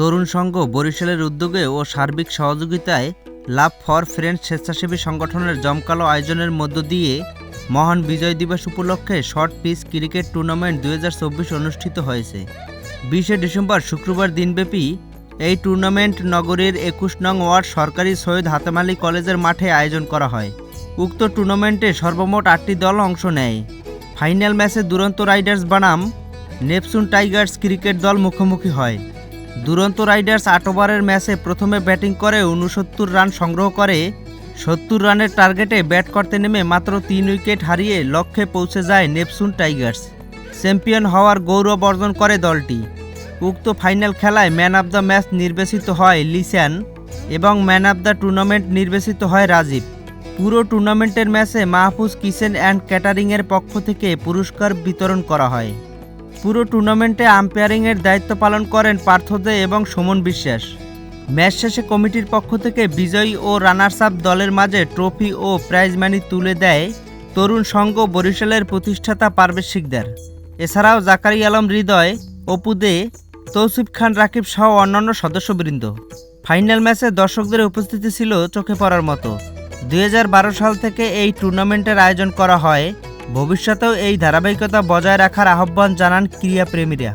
তরুণ সংঘ বরিশালের উদ্যোগে ও সার্বিক সহযোগিতায় লাভ ফর ফ্রেন্ডস স্বেচ্ছাসেবী সংগঠনের জমকালো আয়োজনের মধ্য দিয়ে মহান বিজয় দিবস উপলক্ষে শর্ট পিচ ক্রিকেট টুর্নামেন্ট 2024 অনুষ্ঠিত হয়েছে। 20শে ডিসেম্বর শুক্রবার দিনব্যাপী এই টুর্নামেন্ট নগরীর 21 নং ওয়ার্ড সরকারি সৈয়দ হাতেম আলী কলেজের মাঠে আয়োজন করা হয়। উক্ত টুর্নামেন্টে সর্বমোট 8টি দল অংশ নেয়। ফাইনাল ম্যাচে দুরন্ত রাইডার্স বনাম নেপচুন টাইগার্স ক্রিকেট দল মুখোমুখি হয়। দুরন্ত রাইডার্স 8 ওভারের ম্যাচে প্রথমে ব্যাটিং করে 69 রান সংগ্রহ করে 70 রানের টার্গেটে ব্যাট করতে নেমে মাত্র 3 উইকেট হারিয়ে লক্ষ্যে পৌঁছে যায় নেপচুন টাইগার্স। চ্যাম্পিয়ন হওয়ার গৌরব অর্জন করে দলটি। উক্ত ফাইনাল খেলায় ম্যান অব দ্য ম্যাচ নির্বাচিত হয় লিস্যান এবং ম্যান অব দ্য টুর্নামেন্ট নির্বাচিত হয় রাজীব। পুরো টুর্নামেন্টের ম্যাচে মাহফুজ কিচেন অ্যান্ড ক্যাটারিংয়ের পক্ষ থেকে পুরস্কার বিতরণ করা হয়। পুরো টুর্নামেন্টে আম্পায়ারিংয়ের দায়িত্ব পালন করেন পার্থ দে এবং সুমন বিশ্বাস। ম্যাচ শেষে কমিটির পক্ষ থেকে বিজয়ী ও রানার্স আপ দলের মাঝে ট্রফি ও প্রাইজ মানি তুলে দেয় তরুণ সংঘ বরিশালের প্রতিষ্ঠাতা পারভেজ শিকদার। এছাড়াও জাকারিয়া আলম হৃদয়, অপু দে, তৌসিফ খান রাকিব সহ অন্যান্য সদস্যবৃন্দ। ফাইনাল ম্যাচে দর্শকদের উপস্থিতি ছিল চোখে পড়ার মতো। 2012 সাল থেকে এই টুর্নামেন্টের আয়োজন করা হয়। ভবিষ্যতেও এই ধারাবাহিকতা বজায় রাখার আহ্বান জানান ক্রীড়াপ্রেমীরা।